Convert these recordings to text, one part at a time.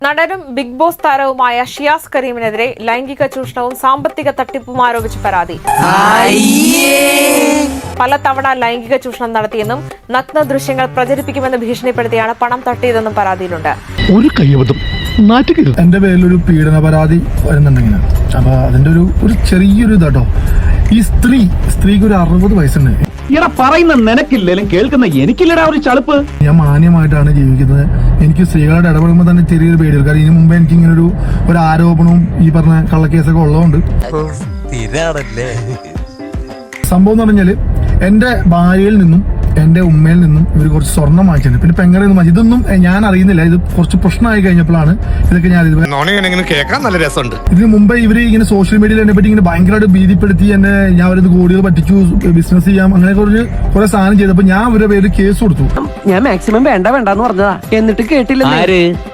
നടനും big boss താരവുമായ ഷിയാസ് കരീമിനെതിരെ ലൈംഗിക ചൂഷണവും സാമ്പത്തിക തട്ടിപ്പും ആരോപിച്ച് പരാതി. പലതവണ ലൈംഗിക ചൂഷണം നടത്തിയെന്നും നഗ്ന ദൃശ്യങ്ങൾ പ്രചരിപ്പിക്കുമെന്ന് ഭീഷണിപ്പെടുത്തിയാണ് പണം തട്ടിയതെന്നും പരാതിയിലുണ്ട്. ഒരു കൈവതം എന്റെ പേരിലൊരു പീഡന പരാതി വരുന്നുണ്ടെങ്കിൽ അപ്പൊ അതിന്റെ ഒരു ചെറിയൊരു ഇതാട്ടോ. ഈ സ്ത്രീക്ക് ഒരു 60 വയസ്സുണ്ട്. ഇയാളെ പറയുന്ന നിനക്കില്ലേലും കേൾക്കുന്ന എനിക്കില്ലടാ ഒരു ചളുപ്പ്. ഞാൻ മാന്യമായിട്ടാണ് ജീവിക്കുന്നത്. എനിക്ക് സ്ത്രീകളോട് ഇടപെടുമ്പോൾ തന്നെ ചെറിയൊരു പേടിയുണ്ട്. കാരണം ഇതിനു മുമ്പേ എനിക്ക് ഇങ്ങനെ ഒരു ആരോപണവും ഈ പറഞ്ഞ കള്ളക്കേസൊക്കെ ഉള്ളതുകൊണ്ട് സംഭവം എന്ന് പറഞ്ഞാല് എന്റെ ഭാര്യയിൽ നിന്നും എന്റെ ഉമ്മയിൽ നിന്നും ഇവർ കുറച്ച് സ്വർണം വാങ്ങിച്ചിട്ടുണ്ട്. പിന്നെ പെങ്ങളെ നിന്നും ഇതൊന്നും ഞാൻ അറിയുന്നില്ല. ഇത് കുറച്ച് പ്രശ്നമായി കഴിഞ്ഞപ്പോഴാണ് ഇതൊക്കെ ഞാൻ കേൾക്കാൻ നല്ല രസമുണ്ട്. ഇതിനു മുമ്പേ ഇവര് ഇങ്ങനെ സോഷ്യൽ മീഡിയയിൽ എന്നെ പറ്റി ഇങ്ങനെ ഭയങ്കരമായിട്ട് ഭീതിപ്പെടുത്തി എന്നെ ഞാൻ അവരത് കോടികൾ പറ്റിച്ചു, ബിസിനസ് ചെയ്യാം, അങ്ങനെ കുറെ സാധനം ചെയ്തപ്പോ ഞാൻ അവരുടെ പേര് കേസ് കൊടുത്തു. ഞാൻ മാക്സിമം വേണ്ടെന്ന് പറഞ്ഞതാ, എന്നിട്ട് കേട്ടില്ല.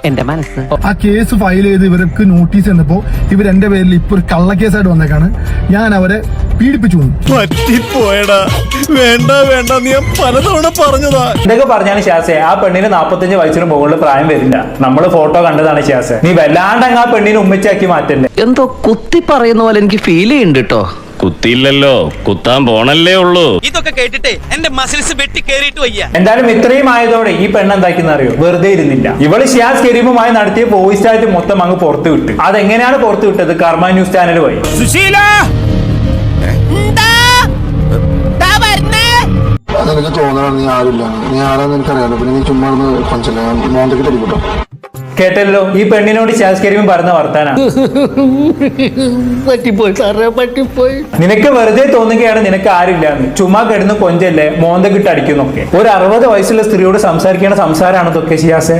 എന്റെ മനസ്സ് ആ കേസ് ഫയൽ ചെയ്ത് ഇവർക്ക് നോട്ടീസ് തന്നപ്പോ ഇവർ എന്റെ പേരിൽ ഇപ്പൊ ഒരു കള്ളക്കേസായിട്ട് വന്നേക്കാണ്. ഞാൻ അവരെ പീഡിപ്പിച്ചു. പറ്റിപ്പോയടാ, വേണ്ട വേണ്ട, നീ പലതവണ പറഞ്ഞതാ. ഇതൊക്കെ പറഞ്ഞാണ് ഷിയാസെ, ആ പെണ്ണിന് 45 വയസ്സിന് മുകളിൽ പ്രായം വരില്ല. നമ്മള് ഫോട്ടോ കണ്ടതാണ് ഷിയാസെ. നീ വല്ലാണ്ടങ്ങ് ആ പെണ്ണിനെ ഉമ്മച്ചാക്കി മാറ്റല്ലേ. എന്തോ കുത്തി പറയുന്ന പോലെ എനിക്ക് ഫീൽ ചെയ്യുന്നുണ്ട് കേട്ടോ. കുത്തിയില്ലല്ലോ, കുത്താൻ പോണല്ലേ ഉള്ളൂ. ഇതൊക്കെ കേട്ടിട്ട് എന്റെ മസിൽസ് വെട്ടി കേറിയിട്ട് വയ്യ. എന്തായാലും ഇത്രയും ആയതോടെ ഈ പെണ്ണ് എന്താക്കിന്ന് അറിയോ? വെറുതെ ഇരുന്നില്ല. ഇവള് ഷിയാസ് കരീമുമായി നടത്തിയ വോയിസ് ചാറ്റ് മൊത്തം അങ്ങ് പുറത്തു വിട്ടു. അതെങ്ങനെയാണ് പുറത്തു വിട്ടത്? കർമ്മ ന്യൂസ് ചാനൽ വഴി. എനിക്ക് തോന്നണം നീ ആരില്ല, നീ ആരാന്ന് എനിക്കറിയാലോ. പിന്നെ നീ ചുമ്മാ കൊഞ്ചല്ലേ, മോന്തക്ക് തടിക്കൂട്ടോ. കേട്ടല്ലോ, ഈ പെണ്ണിനോട് ഷിയാസ് കരീം പറഞ്ഞ വർത്താന. നിനക്ക് വെറുതെ തോന്നുകയാണ് നിനക്ക് ആരില്ലാന്ന്. ചുമ്മാ കിടന്ന് കൊഞ്ചല്ലേ, മോന്തക്കിട്ട് അടിക്കുന്നൊക്കെ. ഒരു 60 വയസ്സുള്ള സ്ത്രീയോട് സംസാരിക്കുന്ന സംസാരമാണ് ഇതൊക്കെ ഷിയാസെ.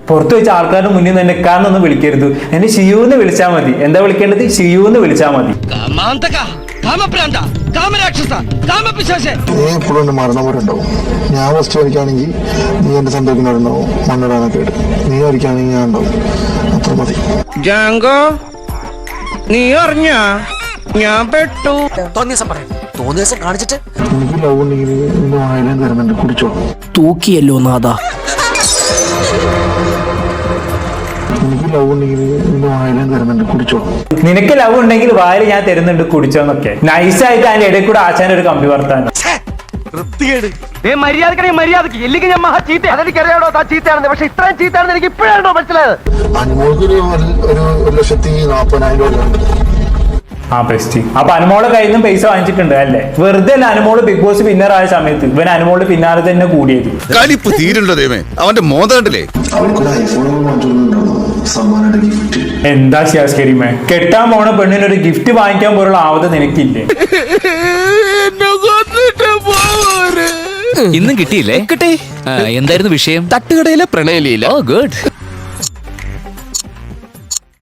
പുറത്തു വെച്ച ആൾക്കാരുടെ മുന്നിൽ നിന്ന് എന്നെ വിളിക്കരുത്. എന്നെ ഷിയൂന്ന് വിളിച്ചാൽ മതി. എന്താ വിളിക്കേണ്ടത്? ഷിയൂന്ന് വിളിച്ചാൽ മതി. മരണവരുണ്ടാവും. ഞാൻ ഫസ്റ്റ് വരയ്ക്കാണെങ്കിൽ നീ എന്റെ സന്തോഷിക്കുന്നുണ്ടാവും. മണ്ണിടാനൊക്കെ ഇടും. നീ വരയ്ക്കാണെങ്കിൽ ഞാൻ ഉണ്ടാവും. അത്ര മതി. ജാങ്കോ, നീ അറിഞ്ഞ ഞാൻ പെട്ടു. തോന്നിയ കാണിച്ചിട്ട് എനിക്ക് ലവ് ഉണ്ടെങ്കിൽ എന്റെ വായിലും തരുന്നുണ്ട്, കുടിച്ചോ. തൂക്കിയല്ലോ നാദാ. എനിക്ക് ലവ് ഉണ്ടെങ്കിൽ എന്റെ വായിലും തരുന്നുണ്ട്, കുടിച്ചോ. നിനക്ക് ലവ് ഉണ്ടെങ്കിൽ വായിൽ ഞാൻ തരുന്നുണ്ട്, കുടിച്ചോന്നൊക്കെ നൈസായിട്ട് അതിന്റെ ഇടയിൽ കൂടെ ആശാൻ ഒരു കമ്പി വർത്താനം. മര്യാദക്ക് ഇല്ലെങ്കിൽ ഞാൻ മഹാ ചീത്ത. അതെനിക്കറിയാടോ താ ചീത്തയാണെന്ന്. പക്ഷെ ഇത്രയും ചീത്തയാണെന്ന് എനിക്ക് ഇപ്പോഴാണോ മനസ്സിലായത്? അനുമോൾക്ക് ഒരു 1,40,000 ഉണ്ട്. ആ ബെസ്റ്റ്. അപ്പൊ അനുമോളെ കയ്യിൽ നിന്നും പൈസ വാങ്ങിച്ചിട്ടുണ്ട് അല്ലേ? വെറുതെ അല്ല അനുമോള് ബിഗ് ബോസ് വിന്നർ ആയ സമയത്ത് ഇവൻ അനുമോള് പിന്നാലെ തന്നെ കൂടിയത്. കലിപ്പ് തീരുണ്ടോ ദൈവമേ, അവന്റെ മോതണ്ടല്ലേ. എന്താ ഷിയാസ് കരീമേ, കെട്ടാൻ പോണ പെണ്ണിനൊരു ഗിഫ്റ്റ് വാങ്ങിക്കാൻ പോലുള്ള ആവത് നിനക്കില്ലേ? ഇന്നും കിട്ടിയില്ലേ? കിട്ടി. എന്തായിരുന്നു വിഷയം? തട്ടുകടയിലെ പ്രണയലീല. ഓ ഗുഡ്.